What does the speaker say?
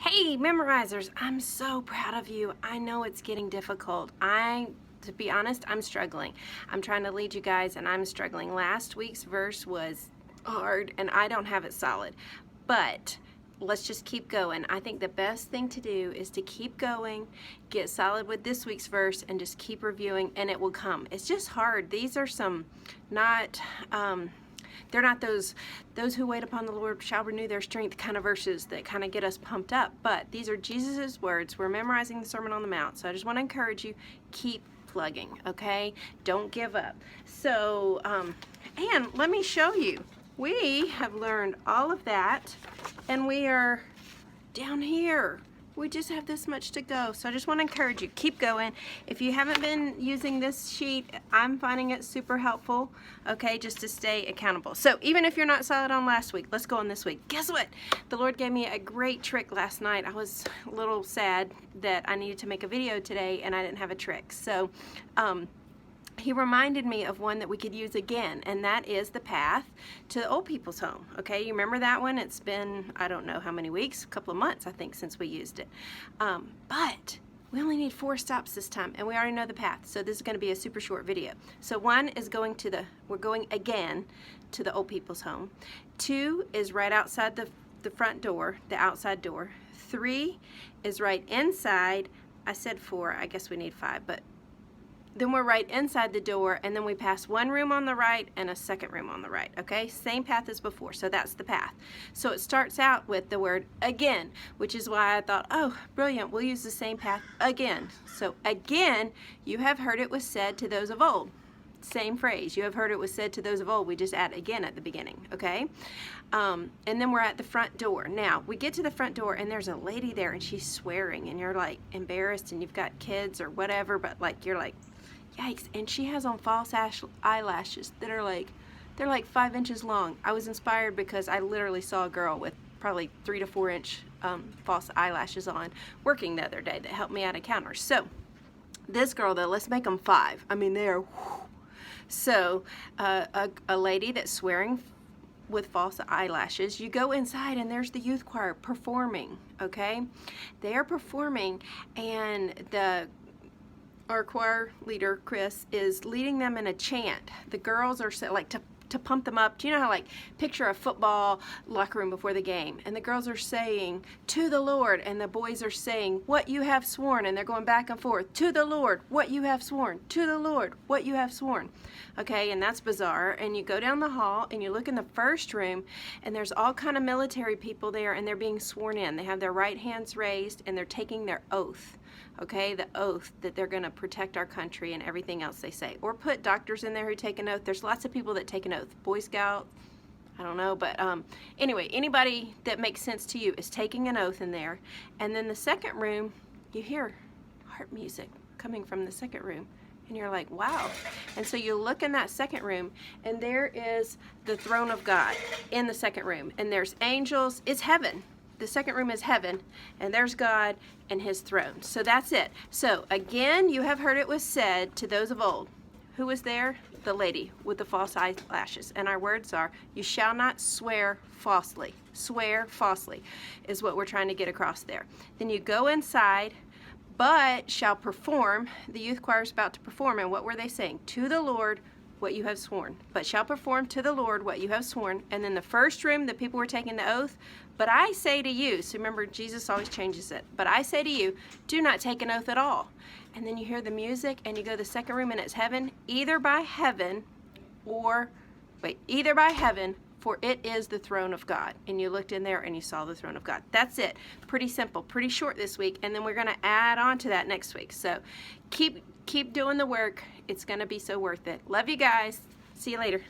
Hey, memorizers, I'm so proud of you. I know it's getting difficult. To be honest, I'm struggling. I'm trying to lead you guys and I'm struggling. Last week's verse was hard and I don't have it solid, but let's just keep going. I think the best thing to do is to keep going, get solid with this week's verse, and just keep reviewing, and it will come. It's just hard. These are some they're not those who wait upon the Lord shall renew their strength kind of verses that kind of get us pumped up, but these are Jesus's words. We're memorizing the Sermon on the Mount, so I just want to encourage you, keep plugging, okay? Don't give up. So and let me show you, we have learned all of that and we are down here. We just have this much to go. So I just want to encourage you, keep going. If you haven't been using this sheet, I'm finding it super helpful, okay, just to stay accountable. So even if you're not solid on last week, let's go on this week. Guess what? The Lord gave me a great trick last night. I was a little sad that I needed to make a video today and I didn't have a trick. So he reminded me of one that we could use again, and that is the path to the old people's home. Okay, you remember that one? It's been, I don't know how many weeks, a couple of months, I think, since we used it. But we only need 4 stops this time, and we already know the path, so this is going to be a super short video. So 1 is going to we're going again to the old people's home. 2 is right outside the front door, the outside door. 3 is right inside. I said 4, I guess we need 5, but then we're right inside the door, and then we pass 1 room on the right and a 2nd room on the right, okay? Same path as before, so that's the path. So it starts out with the word again, which is why I thought, oh, brilliant, we'll use the same path again. So again, you have heard it was said to those of old. Same phrase, you have heard it was said to those of old. We just add again at the beginning, okay? And then we're at the front door. Now, we get to the front door and there's a lady there and she's swearing and you're like embarrassed and you've got kids or whatever, but like you're like, yikes. And she has on false eyelashes that are like, they're like 5 inches long. I was inspired because I literally saw a girl with probably 3 to 4 inch false eyelashes on working the other day that helped me out of counters. So this girl though, let's make them 5. I mean, they are, whew. So a lady that's swearing with false eyelashes, you go inside and there's the youth choir performing, okay? They are performing, and our choir leader, Chris, is leading them in a chant. The girls are like to pump them up. Do you know how, like, picture a football locker room before the game, and the girls are saying to the Lord, and the boys are saying what you have sworn, and they're going back and forth, to the Lord, what you have sworn, to the Lord, what you have sworn. Okay, and that's bizarre. And you go down the hall and you look in the first room and there's all kind of military people there, and they're being sworn in. They have their right hands raised and they're taking their oath. Okay, the oath that they're going to protect our country and everything else they say. Or put doctors in there who take an oath. There's lots of people that take an oath. Boy Scout, I don't know, but anyway, anybody that makes sense to you is taking an oath in there. And then the second room, you hear harp music coming from the second room. And you're like, wow. And so you look in that second room, and there is the throne of God in the second room. And there's angels. It's heaven. The second room is heaven, and there's God and his throne. So that's it. So again, you have heard it was said to those of old. Who was there? The lady with the false eyelashes. And our words are, you shall not swear falsely. Swear falsely is what we're trying to get across there. Then you go inside, but shall perform. The youth choir is about to perform, and what were they saying? To the Lord, what you have sworn. But shall perform to the Lord what you have sworn. And then the first room, the people were taking the oath. But I say to you, so remember, Jesus always changes it. But I say to you, do not take an oath at all. And then you hear the music, and you go to the second room, and it's heaven, either by heaven, for it is the throne of God. And you looked in there and you saw the throne of God. That's it. Pretty simple, pretty short this week, and then we're going to add on to that next week. So keep doing the work. It's going to be so worth it. Love you guys. See you later.